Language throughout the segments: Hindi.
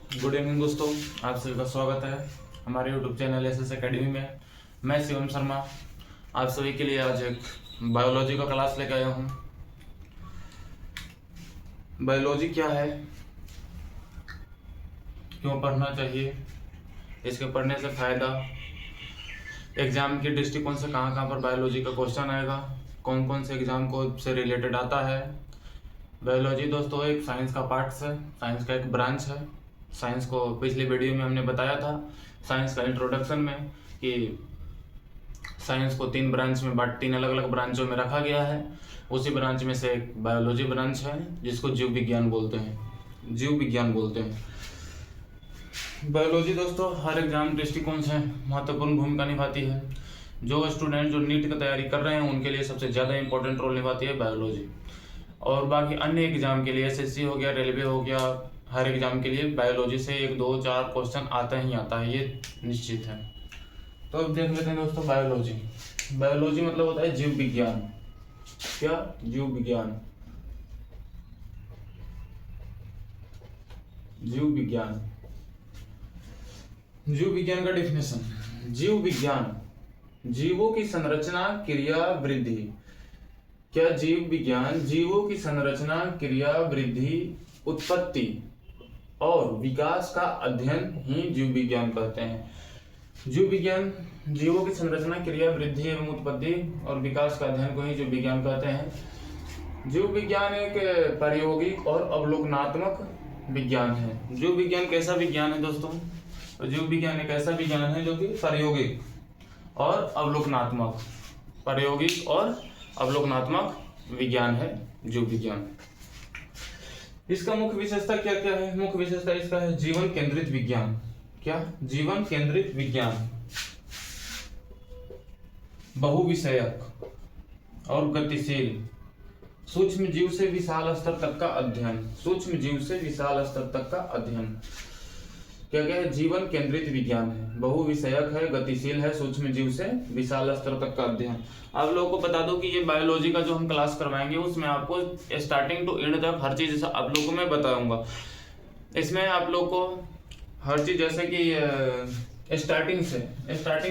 गुड इवनिंग दोस्तों, आप सभी का स्वागत है हमारे यूट्यूब चैनल एसएस एकेडमी में। मैं शिवम शर्मा आप सभी के लिए आज एक बायोलॉजी का क्लास लेकर आया हूँ। बायोलॉजी क्या है, क्यों पढ़ना चाहिए, इसके पढ़ने से फ़ायदा, एग्ज़ाम के दृष्टिकोण से कहाँ कहाँ पर बायोलॉजी का क्वेश्चन आएगा, कौन कौन से एग्ज़ाम को से रिलेटेड आता है। बायोलॉजी दोस्तों एक साइंस का पार्ट है, साइंस का एक ब्रांच है। साइंस को पिछली वीडियो में हमने बताया था, साइंस का इंट्रोडक्शन में, कि साइंस को तीन अलग अलग ब्रांचों में रखा गया है। उसी ब्रांच में से एक बायोलॉजी ब्रांच है जिसको जीव विज्ञान बोलते हैं। बायोलॉजी दोस्तों हर एग्जाम दृष्टिकोण से महत्वपूर्ण भूमिका निभाती है। जो स्टूडेंट जो नीट की तैयारी कर रहे हैं उनके लिए सबसे ज़्यादा इंपॉर्टेंट रोल निभाती है बायोलॉजी। और बाकी अन्य एग्जाम के लिए एसएससी हो गया, रेलवे हो गया, हर एग्जाम के लिए बायोलॉजी से 1 2 4 क्वेश्चन आता ही आता है, ये निश्चित है। तो अब देख लेते हैं दोस्तों बायोलॉजी मतलब होता है जीव विज्ञान। क्या? जीव विज्ञान। जीव विज्ञान का डेफिनेशन। जीव विज्ञान जीवों की संरचना, क्रिया, वृद्धि। क्या जीव विज्ञान जीवों की संरचना, क्रिया, वृद्धि, उत्पत्ति और विकास का अध्ययन ही जीव विज्ञान कहते हैं। जीव विज्ञान जीवों की संरचना, क्रिया, वृद्धि एवं उत्पत्ति और विकास का अध्ययन को ही जीव विज्ञान कहते हैं। जीव विज्ञान एक प्रायोगिक और अवलोकनात्मक विज्ञान है। जीव विज्ञान कैसा विज्ञान है दोस्तों? तो जीव विज्ञान एक ऐसा विज्ञान है जो कि प्रायोगिक और अवलोकनात्मक विज्ञान है जीव विज्ञान। इसका मुख्य विशेषता क्या क्या है? मुख्य विशेषता इसका है जीवन केंद्रित विज्ञान। क्या? जीवन केंद्रित विज्ञान, बहुविषयक और गतिशील, सूक्ष्म जीव से विशाल स्तर तक का अध्ययन। क्या क्या है? जीवन केंद्रित विज्ञान है, बहुविषयक है, गतिशील है, सूक्ष्म जीव से विशाल स्तर तक का अध्ययन। आप लोगों को बता दो कि ये बायोलॉजी का जो हम क्लास करवाएंगे उसमें आपको स्टार्टिंग टू एंड तक हर चीज आप लोगों को मैं बताऊंगा। इसमें आप लोग को हर चीज, जैसे कि स्टार्टिंग से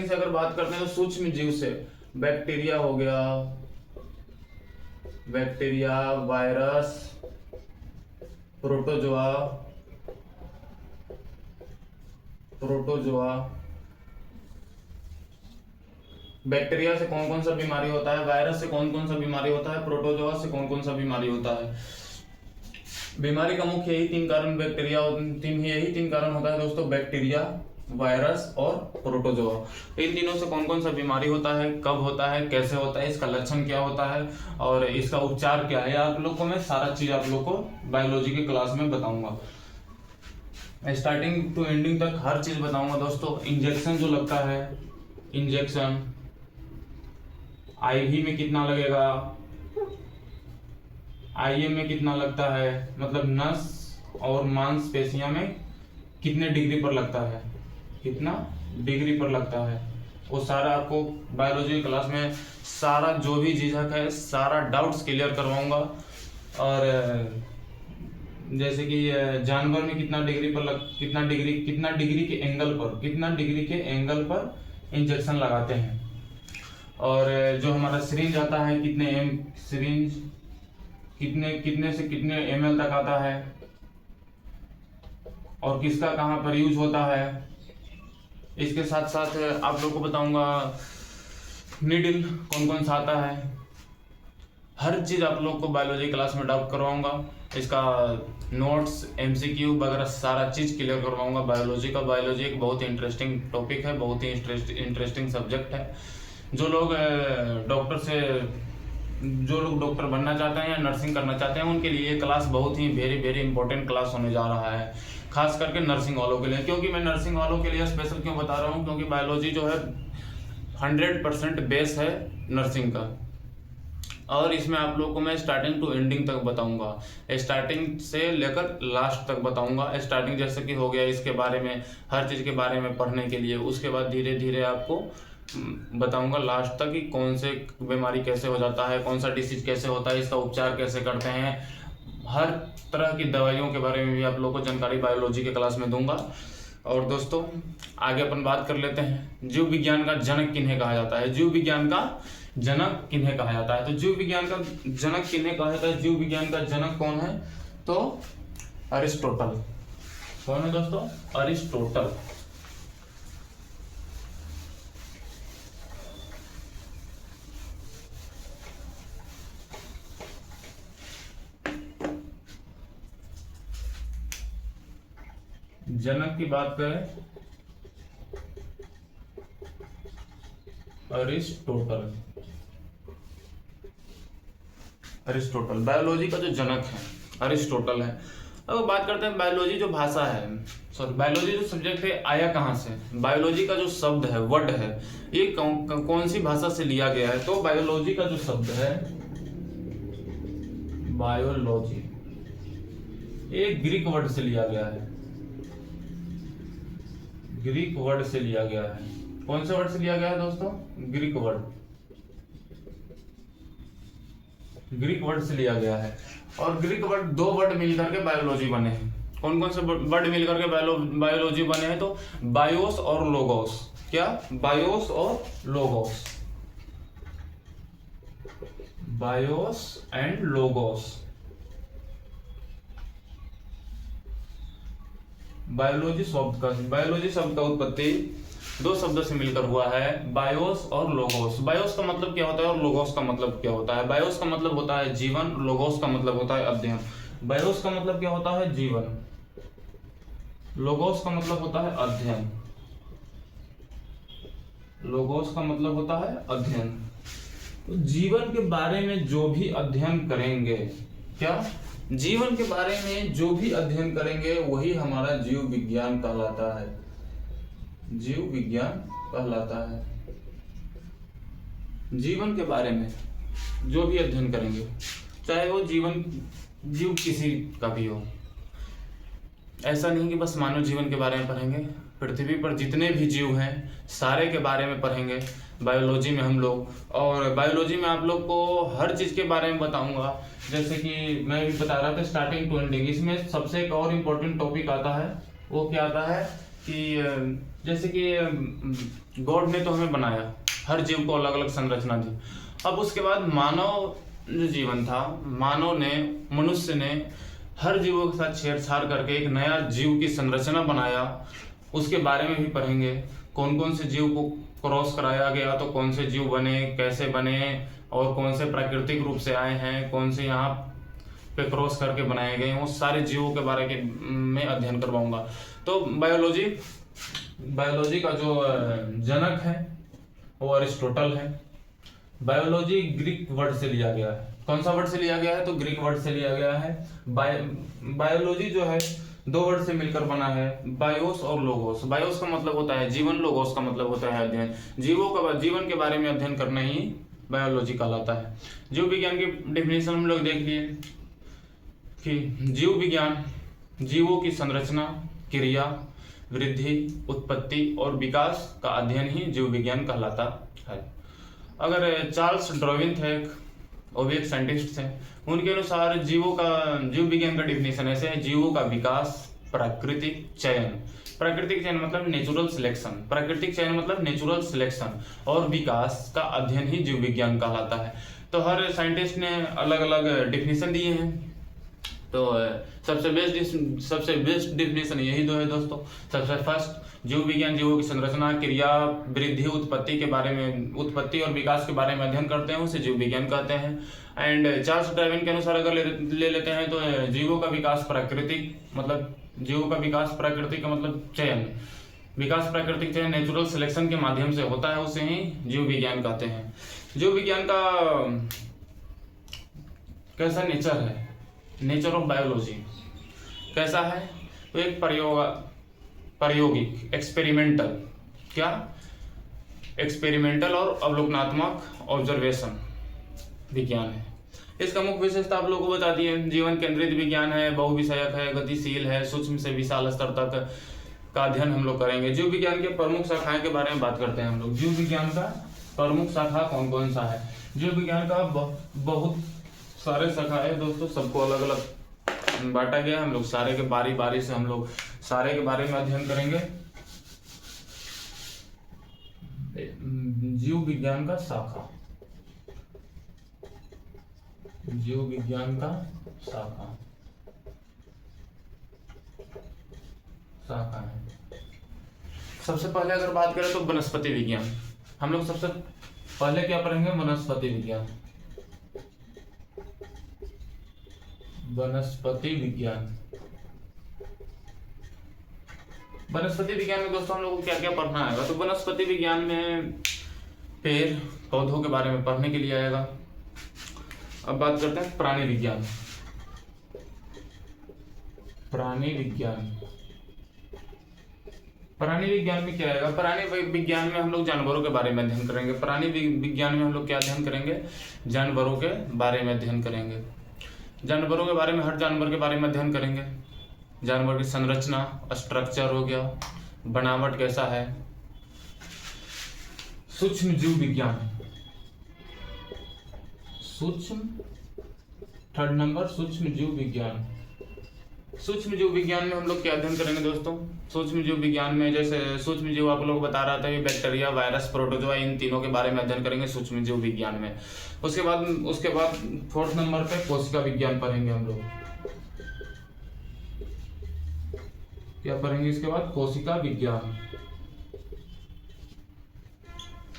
अगर बात करते हैं तो सूक्ष्म जीव से बैक्टीरिया हो गया, वायरस, प्रोटोजोआ। बैक्टीरिया से कौन कौन सा बीमारी होता है, वायरस से कौन कौन सा बीमारी होता है, प्रोटोजोआ से कौन कौन सा बीमारी होता है। बीमारी का मुख्य यही तीन कारण होता है दोस्तों, बैक्टीरिया, वायरस और प्रोटोजोआ। इन तीनों से कौन कौन सा बीमारी होता है, कब होता है, कैसे होता है, इसका लक्षण क्या होता है और इसका उपचार क्या है, आप लोग को मैं सारा चीज आप लोग को बायोलॉजी के क्लास में बताऊंगा। स्टार्टिंग टू एंडिंग तक हर चीज बताऊंगा दोस्तों। इंजेक्शन जो लगता है, इंजेक्शन आईवी में कितना लगेगा, आईएम में कितना लगता है, मतलब नस और मांसपेशियों में कितने डिग्री पर लगता है, वो सारा आपको बायोलॉजी क्लास में सारा जो भी झिझक है, सारा डाउट्स क्लियर करवाऊंगा। और जैसे कि जानवर में कितना डिग्री के एंगल पर इंजेक्शन लगाते हैं, और जो हमारा सिरिंज आता है कितने से कितने ml तक आता है, और किसका कहाँ पर यूज होता है। इसके साथ साथ आप लोग को बताऊंगा नीडल कौन कौन सा आता है। हर चीज आप लोग को बायोलॉजी क्लास में डाउट करवाऊंगा। इसका नोट्स, एमसीक्यू वगैरह सारा चीज क्लियर करवाऊंगा। बायोलॉजी एक बहुत ही इंटरेस्टिंग टॉपिक है, बहुत ही इंटरेस्टिंग सब्जेक्ट है। जो लोग डॉक्टर बनना चाहते हैं या नर्सिंग करना चाहते हैं उनके लिए ये क्लास बहुत ही वेरी इंपॉर्टेंट क्लास होने जा रहा है, खास करके नर्सिंग वालों के लिए। क्योंकि मैं नर्सिंग वालों के लिए स्पेशल क्यों बता रहा हूँ, क्योंकि बायोलॉजी जो है 100% बेस है नर्सिंग का। और इसमें आप लोगों को मैं स्टार्टिंग टू एंडिंग तक बताऊंगा, स्टार्टिंग से लेकर लास्ट तक बताऊंगा। स्टार्टिंग जैसे कि हो गया, इसके बारे में हर चीज़ के बारे में पढ़ने के लिए, उसके बाद धीरे धीरे आपको बताऊंगा लास्ट तक कि कौन से बीमारी कैसे हो जाता है, कौन सा डिसीज कैसे होता है, इसका उपचार कैसे करते हैं, हर तरह की दवाइयों के बारे में भी आप लोगों को जानकारी बायोलॉजी के क्लास में दूंगा। और दोस्तों आगे अपन बात कर लेते हैं, जीव विज्ञान का जनक किन्हें कहा जाता है। जीव विज्ञान का जनक किन्हें कहा जाता है, तो जीव विज्ञान का जनक किन्हें कहा जाता है, जीव विज्ञान का जनक कौन है, तो अरिस्टोटल। कौन है दोस्तों, अरिस्टोटल। जनक की बात करें अरिस्टोटल। अरिस्टोटल बायोलॉजी का जो जनक है अरिस्टोटल है। अब बात करते हैं बायोलॉजी जो भाषा है, सॉरी बायोलॉजी जो सब्जेक्ट है आया कहाँ से। बायोलॉजी का जो शब्द है, वर्ड है, ये कौन सी भाषा से लिया गया है, तो बायोलॉजी का जो शब्द है बायोलॉजी, ये ग्रीक वर्ड से लिया गया है। ग्रीक वर्ड से लिया गया है। कौन से वर्ड से लिया गया है दोस्तों, ग्रीक वर्ड, ग्रीक वर्ड से लिया गया है। और ग्रीक वर्ड, दो वर्ड मिलकर के बायोलॉजी बने हैं। कौन कौन से वर्ड मिलकर के बायोलॉजी बने हैं, तो बायोस और लोगोस। क्या, बायोस और logos, BIOS and logos. Biology शब्द का उत्पत्ति दो शब्दों से मिलकर हुआ है, बायोस और लोगोस। बायोस का मतलब क्या होता है और लोगोस का मतलब क्या होता है। बायोस का मतलब होता है जीवन, लोगोस का मतलब होता है अध्ययन। बायोस का मतलब क्या होता है, जीवन, लोगोस का मतलब होता है अध्ययन, लोगोस का मतलब होता है अध्ययन। तो जीवन के बारे में जो भी अध्ययन करेंगे, क्या, जीवन के बारे में जो भी अध्ययन करेंगे वही हमारा जीव विज्ञान कहलाता है, जीव विज्ञान कहलाता है। जीवन के बारे में जो भी अध्ययन करेंगे, चाहे वो जीव किसी का भी हो। ऐसा नहीं कि बस मानव जीवन के बारे में पढ़ेंगे, पृथ्वी पर जितने भी जीव हैं सारे के बारे में पढ़ेंगे बायोलॉजी में हम लोग। और बायोलॉजी में आप लोग को हर चीज़ के बारे में बताऊंगा। जैसे कि मैं भी बता रहा था स्टार्टिंग टू एंडिंग, इसमें सबसे एक और इम्पोर्टेंट टॉपिक आता है, वो क्या आता है कि जैसे कि गॉड ने तो हमें बनाया, हर जीव को अलग अलग संरचना दी। अब उसके बाद मानव जो जीवन था, मानव ने, मनुष्य ने हर जीवों के साथ छेड़छाड़ करके एक नया जीव की संरचना बनाया, उसके बारे में भी पढ़ेंगे। कौन कौन से जीव को क्रॉस कराया गया, तो कौन से जीव बने, कैसे बने, और कौन से प्राकृतिक रूप से आए हैं, कौन से यहाँ पे क्रॉस करके बनाए गए, वो सारे जीवों के बारे में अध्ययन करवाऊंगा। तो बायोलॉजी का जो जनक है वो अरिस्टोटल है। बायोलॉजी ग्रीक वर्ड से लिया गया है। कौन सा वर्ड से लिया गया है, तो ग्रीक वर्ड से लिया गया है। बायोलॉजी जो है दो वर्ड से मिलकर बना है, बायोस और लोगोस। बायोस का मतलब होता है जीवन, लोगोस का मतलब होता है अध्ययन। जीवन के बारे में अध्ययन करना ही बायोलॉजी कहलाता है। जीव विज्ञान की डेफिनेशन हम लोग देख लिए कि जीव विज्ञान जीवों की संरचना, क्रिया, वृद्धि, उत्पत्ति और विकास का अध्ययन ही जीव विज्ञान कहलाता है। अगर चार्ल्स डार्विन थे, वो भी एक साइंटिस्ट थे, उनके अनुसार जीव विज्ञान का डेफिनेशन ऐसे है, जीवों का विकास, प्राकृतिक चयन, प्राकृतिक चयन मतलब नेचुरल सिलेक्शन, प्राकृतिक चयन मतलब नेचुरल सिलेक्शन, और विकास का अध्ययन ही जीव विज्ञान कहलाता है। तो हर साइंटिस्ट ने अलग अलग डेफिनेशन दिए हैं, तो सबसे बेस्ट डेफिनेशन यही दो है दोस्तों। सबसे फर्स्ट, जीव विज्ञान जीवों की संरचना, क्रिया, वृद्धि, उत्पत्ति के बारे में, उत्पत्ति और विकास के बारे में अध्ययन करते हैं, उसे जीव विज्ञान कहते हैं। एंड चार्ल्स डार्विन के अनुसार अगर ले लेते हैं तो जीवों का विकास प्राकृतिक, मतलब जीवों का विकास प्राकृतिक का मतलब चयन, विकास प्राकृतिक चयन नेचुरल सिलेक्शन के माध्यम से होता है, उसे ही जीव विज्ञान कहते हैं। जीव विज्ञान का कैसा नेचर है, नेचर ऑफ बायोलॉजी कैसा है, तो एक प्रायोगिक, एक्सपेरिमेंटल, क्या, एक्सपेरिमेंटल और अवलोकनात्मक ऑब्जर्वेशन विज्ञान है। इसका मुख्य विशेषता आप लोगों को बता दी है, जीवन केंद्रित विज्ञान है, बहुविषयक है, गतिशील है, सूक्ष्म से विशाल स्तर तक का अध्ययन हम लोग करेंगे। जीव विज्ञान के प्रमुख शाखाएं के बारे में बात करते हैं हम लोग। जीव विज्ञान का प्रमुख शाखा कौन कौन सा है। जीव विज्ञान का बहुत सारे शाखा है दोस्तों, सबको अलग अलग बांटा गया। हम लोग सारे के बारी बारी से हम लोग सारे के बारे में अध्ययन करेंगे। जीव विज्ञान का शाखा, जीव विज्ञान का शाखा है। सबसे पहले अगर बात करें तो वनस्पति विज्ञान। हम लोग सबसे पहले क्या पढ़ेंगे? वनस्पति विज्ञान। वनस्पति विज्ञान, वनस्पति विज्ञान में दोस्तों हम लोग को क्या क्या पढ़ना आएगा? तो वनस्पति विज्ञान में पेड़ पौधों के बारे में पढ़ने के लिए आएगा। अब बात करते हैं प्राणी विज्ञान। प्राणी विज्ञान, प्राणी विज्ञान में क्या आएगा? प्राणी विज्ञान में हम लोग जानवरों के बारे में अध्ययन करेंगे। प्राणी विज्ञान में हम लोग क्या अध्ययन करेंगे? जानवरों के बारे में अध्ययन करेंगे। जानवरों के बारे में हर जानवर के बारे में अध्ययन करेंगे। जानवर की संरचना, स्ट्रक्चर हो गया, बनावट कैसा है। सूक्ष्म जीव विज्ञान, सूक्ष्म, थर्ड नंबर सूक्ष्म जीव विज्ञान। सूक्ष्म जीव विज्ञान में हम लोग क्या अध्ययन करेंगे दोस्तों? सूक्ष्म जीव विज्ञान में जैसे सूक्ष्म जीव आप लोग बता रहा था ये बैक्टीरिया, वायरस, प्रोटोजोआ, इन तीनों के बारे में अध्ययन करेंगे सूक्ष्म जीव विज्ञान में। उसके बाद फोर्थ नंबर पे कोशिका विज्ञान पढ़ेंगे हम लोग। क्या पढ़ेंगे इसके बाद? कोशिका विज्ञान।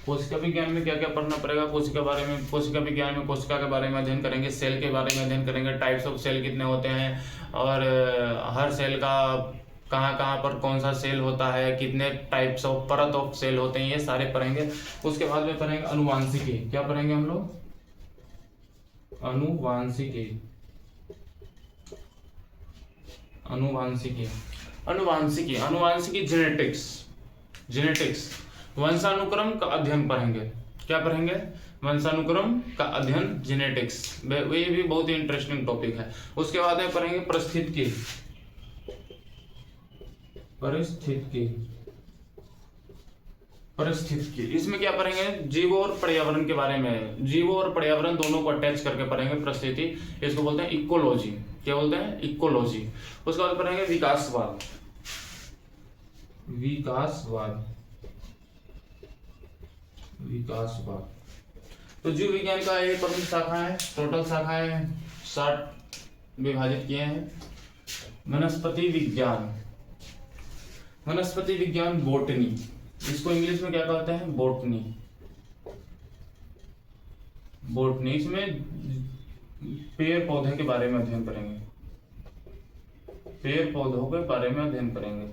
कोशिका विज्ञान में क्या क्या पढ़ना पड़ेगा? कोशिका विज्ञान में कोशिका के बारे में अध्ययन करेंगे, सेल के बारे में अध्ययन करेंगे, टाइप्स ऑफ सेल कितने होते हैं और हर सेल का कहाँ पर कौन सा सेल होता है, कितने टाइप्स ऑफ परत ऑफ सेल होते हैं, ये सारे पढ़ेंगे। उसके बाद में पढ़ेंगे अनुवांशिकी। क्या पढ़ेंगे हम लोग? अनुवांशिकी। जेनेटिक्स वंशानुक्रम का अध्ययन पढ़ेंगे। क्या पढ़ेंगे? वंशानुक्रम का अध्ययन, जेनेटिक्स। ये भी बहुत ही इंटरेस्टिंग टॉपिक है। उसके बाद में पढ़ेंगे परिस्थितिकी। इसमें क्या पढ़ेंगे? जीवों और पर्यावरण के बारे में। जीवों और पर्यावरण दोनों को अटैच करके पढ़ेंगे परिस्थिति। इसको बोलते हैं इकोलॉजी। क्या बोलते हैं? इकोलॉजी। उसके बाद पढ़ेंगे विकासवाद। तो जीव विज्ञान का ये प्रमुख शाखा है। टोटल शाखाएं 60 विभाजित किए हैं। वनस्पति विज्ञान बोटनी, इसको इंग्लिश में क्या कहते हैं? बोटनी। इसमें पेड़ पौधे के बारे में अध्ययन करेंगे। पेड़ पौधों के बारे में अध्ययन करेंगे।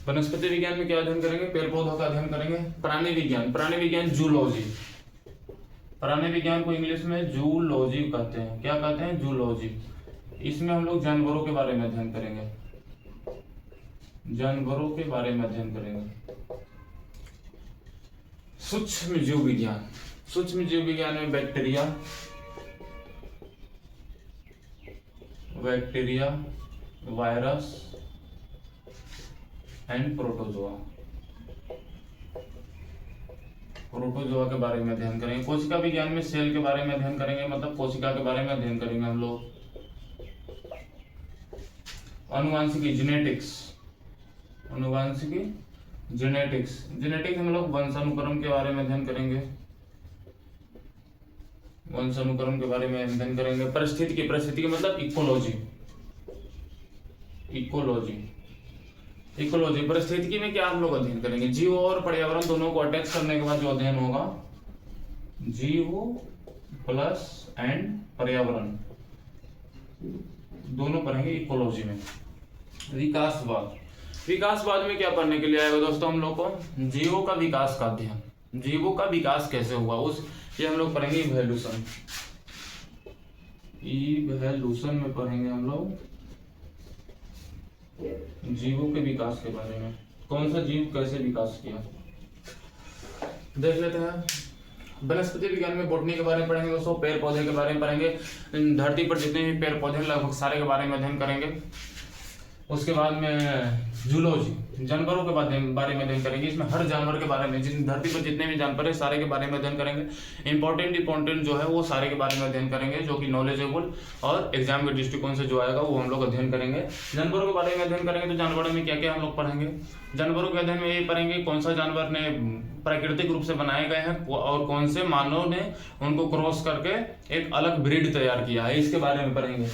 वनस्पति विज्ञान में क्या अध्ययन करेंगे? पेड़ पौधों का अध्ययन करेंगे। प्राणी विज्ञान जूलॉजी। प्राणी विज्ञान को इंग्लिश में जूलॉजी कहते हैं। क्या कहते हैं? जूलॉजी। इसमें हम लोग जानवरों के बारे में अध्ययन करेंगे। सूक्ष्म जीव विज्ञान में बैक्टीरिया, वायरस एंड प्रोटोजोआ के बारे में अध्ययन करेंगे। कोशिका विज्ञान में सेल के बारे में अध्ययन करेंगे, मतलब कोशिका के बारे में अध्ययन करेंगे हम लोग। अनुवांशिकी, जेनेटिक्स हम लोग वंशानुक्रम के बारे में अध्ययन करेंगे। परिस्थिति मतलब इकोलॉजी। परिस्थितिकी में क्या हम लोग अध्ययन करेंगे? जीव और पर्यावरण दोनों को अटैच करने के बाद जो अध्ययन होगा, जीव प्लस एंड पर्यावरण दोनों पढ़ेंगे इकोलॉजी में। विकासवाद में क्या पढ़ने के लिए आएगा दोस्तों? हम लोग को जीवों का विकास का अध्ययन, जीवों का विकास कैसे हुआ ये हम लोग पढ़ेंगे। इवोल्यूशन में पढ़ेंगे हम लोग जीवों के विकास के बारे में। कौन सा जीव कैसे विकास किया देख लेते हैं। वनस्पति विज्ञान में बोटनी के बारे में पढ़ेंगे दोस्तों। पेड़ पौधे के बारे में पढ़ेंगे। धरती पर जितने भी पेड़ पौधे लगभग सारे के बारे में अध्ययन करेंगे। उसके बाद में जूलॉजी, जानवरों के बारे में अध्ययन करेंगे। इसमें हर जानवर के बारे में, जिस धरती पर जितने भी जानवर है सारे के बारे में अध्ययन करेंगे। इंपॉर्टेंट जो है वो सारे के बारे में अध्ययन करेंगे, जो कि नॉलेजेबल और एग्जाम के दृष्टिकोण से जो आएगा वो हम लोग अध्ययन करेंगे। जानवरों के बारे में अध्ययन करेंगे तो जानवरों में क्या क्या हम लोग पढ़ेंगे। जानवरों के अध्ययन में ये पढ़ेंगे कौन सा जानवर ने प्राकृतिक रूप से बनाए गए हैं और कौन से मानव ने उनको क्रॉस करके एक अलग ब्रीड तैयार किया है, इसके बारे में पढ़ेंगे।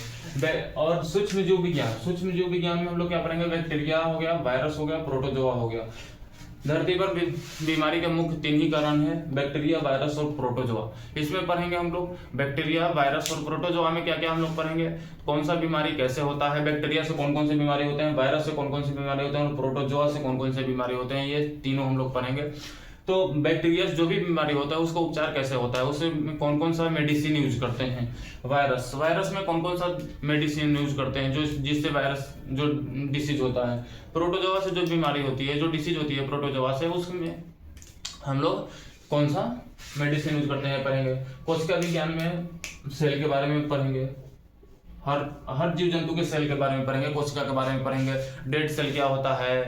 और सूक्ष्म जीव विज्ञान में हम लोग क्या पढ़ेंगे, बैक्टीरिया हो गया, वायरस हो गया, प्रोटोजोआ हो गया। धरती पर बीमारी के मुख्य 3 ही कारण है, बैक्टीरिया, वायरस और प्रोटोजोआ। इसमें पढ़ेंगे हम लोग बैक्टीरिया, वायरस और प्रोटोजोआ में क्या क्या हम लोग पढ़ेंगे, कौन सा बीमारी कैसे होता है, बैक्टीरिया से कौन कौन सी बीमारी होते हैं, वायरस से कौन कौन सी बीमारी होते हैं और प्रोटोजोआ से कौन कौन से बीमारी होते हैं, ये तीनों हम लोग पढ़ेंगे। तो बैक्टीरिया जो भी बीमारी होता है उसका उपचार कैसे होता है, उसमें कौन कौन सा मेडिसिन यूज करते हैं। वायरस में कौन कौन सा मेडिसिन यूज करते हैं जो जिससे वायरस जो डिसीज होता है। प्रोटोजोआ से जो बीमारी होती है, जो डिसीज होती है प्रोटोजोआ से, उसमें हम लोग कौन सा मेडिसिन यूज करते हैं पढ़ेंगे। कोशिका विज्ञान में सेल के बारे में पढ़ेंगे, हर जीव जंतु के सेल के बारे में पढ़ेंगे, कोशिका के बारे में पढ़ेंगे, डेड सेल क्या होता है,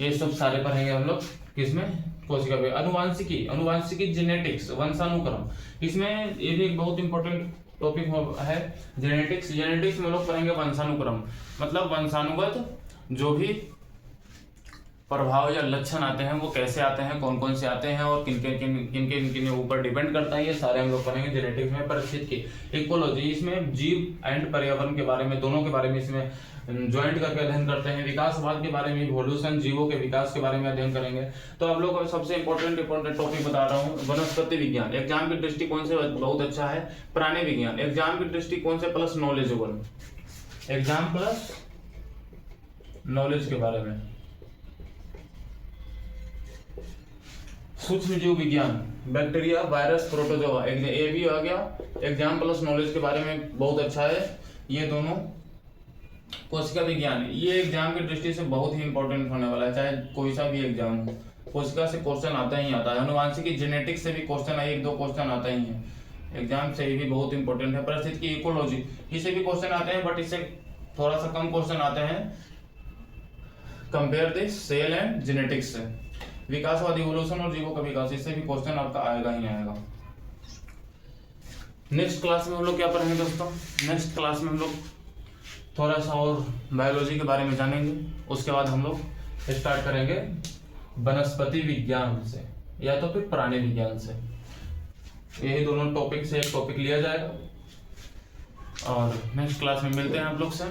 ये सब सारे पढ़ेंगे हम लोग किसमें, कोशिका में। अनुवांशिकी जेनेटिक्स, वंशानुक्रम, इसमें ये भी एक बहुत इंपॉर्टेंट टॉपिक है जेनेटिक्स में लोग पढ़ेंगे वंशानुक्रम, मतलब वंशानुगत जो भी प्रभाव या लक्षण आते हैं वो कैसे आते हैं, कौन कौन से आते हैं और किन ऊपर डिपेंड करता है, ये सारे हम लोग पढ़ेंगे जेनेटिक्स में। परिस्थितिकी, इकोलॉजी, इसमें जीव एंड पर्यावरण के बारे में, दोनों के बारे में इसमें ज्वाइंट करके अध्ययन करते हैं। विकासवाद के बारे में, इवोल्यूशन, जीवों के विकास के बारे में अध्ययन करेंगे। तो आप लोग सबसे इंपॉर्टेंट टॉपिक बता रहा हूँ, वनस्पति विज्ञान एग्जाम के दृष्टिकोण से बहुत अच्छा है। प्राणी विज्ञान एग्जाम के दृष्टिकोण से plus knowledgeable, exam plus knowledge के बारे में। सूक्ष्म जीव विज्ञान, बैक्टीरिया, वायरस, प्रोटोजोआ, ये भी आ गया एग्जाम प्लस नॉलेज के बारे में, बहुत अच्छा है ये दोनों। कोशिका विज्ञान, ये एग्जाम की दृष्टि से बहुत ही इंपॉर्टेंट होने वाला है, चाहे कोई सा भी एग्जाम हो, कोशिका से क्वेश्चन आता ही आता है। अनुवांशिकी जेनेटिक्स से भी क्वेश्चन है, 1-2 क्वेश्चन आता ही है एग्जाम से, ये भी बहुत इंपॉर्टेंट है। परिस्थितिकी, इकोलॉजी, इससे भी क्वेश्चन आते हैं बट इससे थोड़ा सा कम क्वेश्चन आते हैं compare this cell and genetics से। विकासवाद, इवोल्यूशन और जीवों का विकास, इससे भी क्वेश्चन आपका आएगा ही आएगा। नेक्स्ट क्लास में हम लोग क्या पढ़ेंगे दोस्तों, नेक्स्ट क्लास में हम लोग थोड़ा सा और बायोलॉजी के बारे में जानेंगे। उसके बाद हम लोग स्टार्ट करेंगे वनस्पति विज्ञान से या तो फिर प्राणी विज्ञान से। यही दोनों टॉपिक से एक टॉपिक लिया जाएगा और नेक्स्ट क्लास में मिलते हैं आप लोग से।